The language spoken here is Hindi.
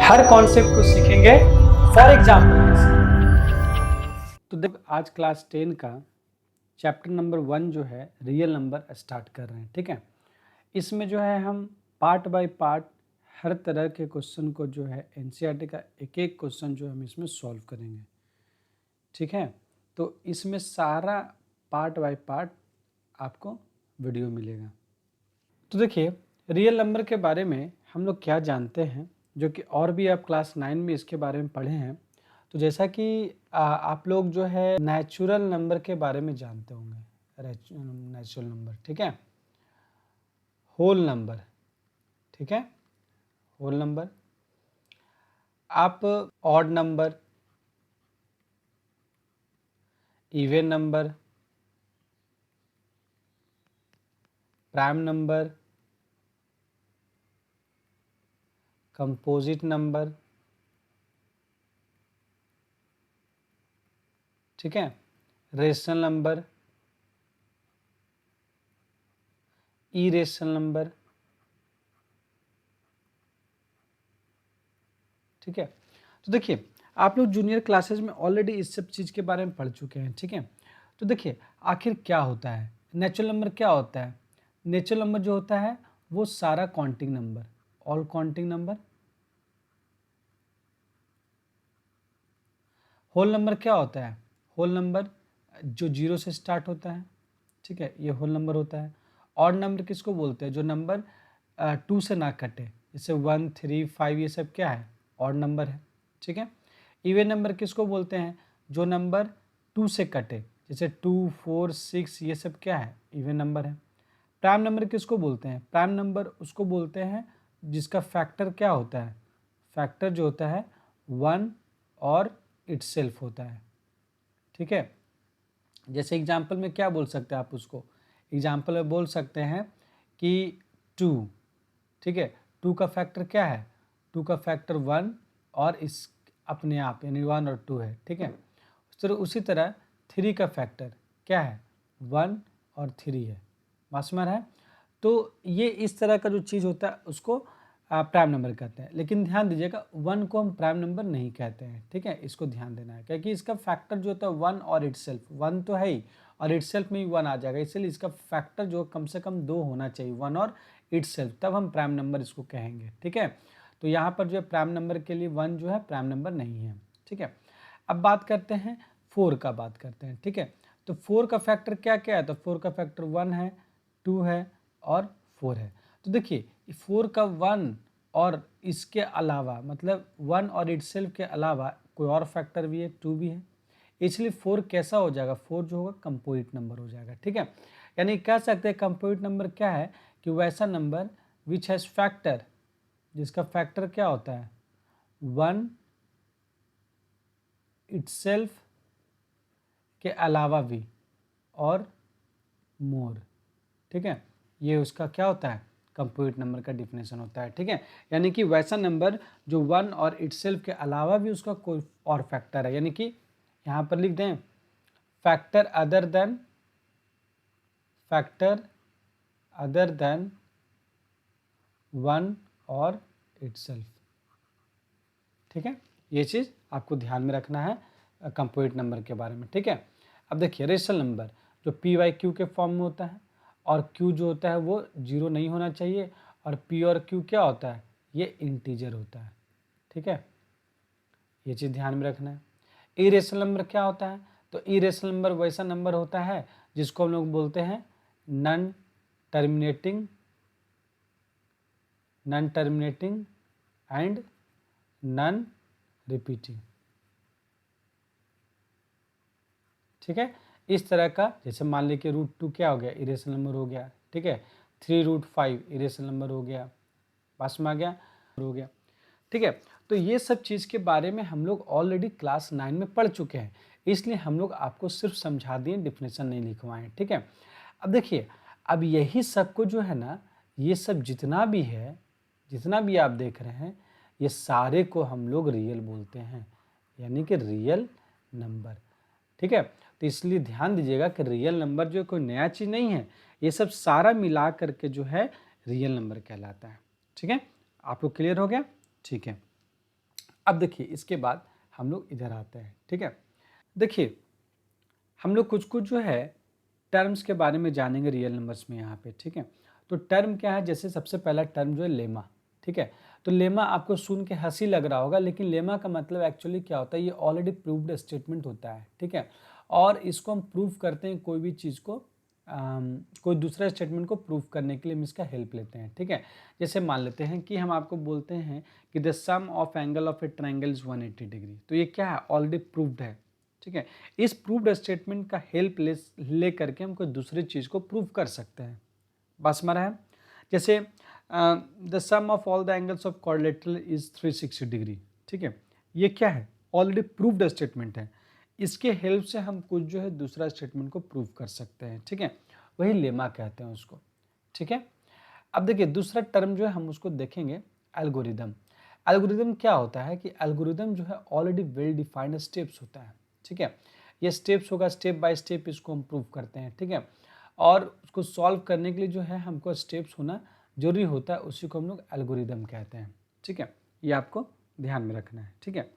हर कॉन्सेप्ट को सीखेंगे फॉर एग्जाम्पल। तो देख आज क्लास 10 का चैप्टर नंबर 1 जो है रियल नंबर स्टार्ट कर रहे हैं। ठीक है, इसमें जो है हम पार्ट बाय पार्ट हर तरह के क्वेश्चन को जो है एनसीईआरटी का एक एक क्वेश्चन जो हम इसमें सॉल्व करेंगे। ठीक है, तो इसमें सारा पार्ट बाय पार्ट आपको वीडियो मिलेगा। तो देखिए रियल नंबर के बारे में हम लोग क्या जानते हैं, जो कि और भी आप क्लास 9 में इसके बारे में पढ़े हैं। तो जैसा कि आप लोग जो है नेचुरल नंबर के बारे में जानते होंगे, नेचुरल नंबर। ठीक है, होल नंबर। ठीक है, होल नंबर। आप odd number, even number, prime number, composite number, ठीक है, रेशनल नंबर, इरेशनल नंबर। ठीक है, तो देखिए आप लोग जूनियर क्लासेस में ऑलरेडी इस सब चीज़ के बारे में पढ़ चुके हैं। ठीक है, तो देखिए आखिर क्या होता है नेचुरल नंबर। क्या होता है नेचुरल नंबर? जो होता है वो सारा counting number, all counting number. Whole number क्या होता है? होल नंबर जो 0 से स्टार्ट होता है। ठीक है, ये होल नंबर होता है। ऑड नंबर किसको बोलते हैं? जो नंबर 2 से ना कटे, जैसे 1, 3, 5, ये सब क्या है? ऑड नंबर है। ठीक है, इवन नंबर किसको बोलते हैं? जो नंबर 2 से कटे, जैसे 2, 4, 6, ये सब क्या है? इवन नंबर है। प्राइम नंबर किसको बोलते हैं? प्राइम नंबर उसको बोलते हैं जिसका फैक्टर क्या होता है? फैक्टर जो होता है 1 और इटसेल्फ होता है। ठीक है, जैसे एग्जाम्पल में क्या बोल सकते हैं आप उसको? एग्जाम्पल में बोल सकते हैं कि 2। ठीक है, 2 का फैक्टर क्या है? 2 का फैक्टर 1 और इस अपने आप यानी 1 और 2 है। ठीक है, उसी तरह 3 का फैक्टर क्या है? 1 और 3 है। मास्टर है। तो ये इस तरह का जो चीज़ होता है उसको प्राइम नंबर कहते हैं। लेकिन ध्यान दीजिएगा 1 को हम प्राइम नंबर नहीं कहते हैं। ठीक है, इसको ध्यान देना है क्योंकि इसका फैक्टर जो होता है 1 और इटसेल्फ, 1 तो है ही और इटसेल्फ में भी 1 आ जाएगा, इसलिए इसका फैक्टर जो कम से कम 2 होना चाहिए, 1 और इटसेल्फ, तब हम प्राइम नंबर इसको कहेंगे। ठीक है, तो यहाँ पर जो है प्राइम नंबर के लिए 1 जो है प्राइम नंबर नहीं है। ठीक है, अब बात करते हैं 4 का, बात करते हैं। ठीक है, तो 4 का फैक्टर क्या क्या है? तो 4 का फैक्टर 1 है, 2 है और 4 है। तो देखिए 4 का 1 और इसके अलावा मतलब 1 और इटसेल्फ के अलावा कोई और फैक्टर भी है, 2 भी है, इसलिए 4 कैसा हो जाएगा? 4 जो होगा कंपोजिट नंबर हो जाएगा। ठीक है, यानी कह सकते हैं कंपोजिट नंबर क्या है कि वैसा नंबर विच हैज़ फैक्टर, जिसका फैक्टर क्या होता है? 1 इटसेल्फ के अलावा भी और मोर। ठीक है, ये उसका क्या होता है? कंपोजिट नंबर का डिफिनेशन होता है। ठीक है, यानी कि वैसा नंबर जो 1 और इटसेल्फ के अलावा भी उसका कोई और फैक्टर है, यानी कि यहाँ पर लिख दें फैक्टर अदर देन 1 और इटसेल्फ। ठीक है, ये चीज़ आपको ध्यान में रखना है कंपोजिट नंबर के बारे में। ठीक है, अब देखिए रेशनल नंबर जो p/q के फॉर्म में होता है और q जो होता है वो 0 नहीं होना चाहिए और p और q क्या होता है? ये इंटीजर होता है। ठीक है, ये चीज़ ध्यान में रखना है। इरेशनल नंबर क्या होता है? तो इरेशनल नंबर वैसा नंबर होता है जिसको हम लोग बोलते हैं non terminating and non repeating. ठीक है, इस तरह का, जैसे मान लीजिए √2 क्या हो गया? इरेशनल नंबर हो गया। ठीक है, 3√5 इरेशनल नंबर हो गया, पास में आ गया, हो गया। ठीक है, तो ये सब चीज़ के बारे में हम लोग ऑलरेडी क्लास 9 में पढ़ चुके हैं, इसलिए हम लोग आपको सिर्फ समझा दिए, डिफिनेशन नहीं लिखवाएं। ठीक है, अब देखिए अब यही सब को जो है ना, ये सब जितना भी आप देख रहे हैं, ये सारे को हम लोग रियल बोलते हैं, यानी कि रियल नंबर। ठीक है, तो इसलिए ध्यान दीजिएगा कि रियल नंबर जो कोई नया चीज़ नहीं है, ये सब सारा मिला करके जो है रियल नंबर कहलाता है। ठीक है, आपको क्लियर हो गया? ठीक है। अब देखिए इसके बाद हम लोग इधर आते हैं, ठीक है। देखिए हम लोग कुछ-कुछ जो है टर्म्स के बारे में जानेंगे रियल नंबर्स में यहाँ पे, ठीक है। तो टर्म क्या है, जैसे सबसे पहला टर्म जो है लेमा, ठीक है। तो लेमा आपको सुन के हँसी लग रहा होगा, लेकिन लेमा का मतलब एक्चुअली क्या होता है, ये ऑलरेडी प्रूव्ड स्टेटमेंट होता है, ठीक है। और इसको हम प्रूव करते हैं कोई भी चीज़ को, कोई दूसरा स्टेटमेंट को प्रूव करने के लिए हम इसका हेल्प लेते हैं, ठीक है। जैसे मान लेते हैं कि हम आपको बोलते हैं कि the sum of angle of a triangle is 180 degree, तो ये क्या है, ऑलरेडी प्रूव्ड है, ठीक है। इस प्रूव्ड स्टेटमेंट का हेल्प ले करके हम कोई दूसरी चीज़ को प्रूव कर सकते हैं। बस हमारा है, जैसे the sum of all the angles of quadrilateral is 360 degree, ठीक है। ये क्या है, ऑलरेडी प्रूव्ड स्टेटमेंट है। इसके हेल्प से हम कुछ जो है दूसरा स्टेटमेंट को प्रूव कर सकते हैं, ठीक है। वही लेमा कहते हैं उसको, ठीक है। अब देखिए दूसरा टर्म जो है हम उसको देखेंगे एल्गोरिदम। एल्गोरिदम क्या होता है कि एल्गोरिदम जो है ऑलरेडी वेल डिफाइंड स्टेप्स होता है, ठीक है। ये स्टेप्स होगा, स्टेप बाय स्टेप इसको हम प्रूव करते हैं, ठीक है। और उसको सॉल्व करने के लिए जो है हमको स्टेप्स होना जरूरी होता है, उसी को हम लोग एल्गोरिदम कहते हैं, ठीक है। ये आपको ध्यान में रखना है, ठीक है।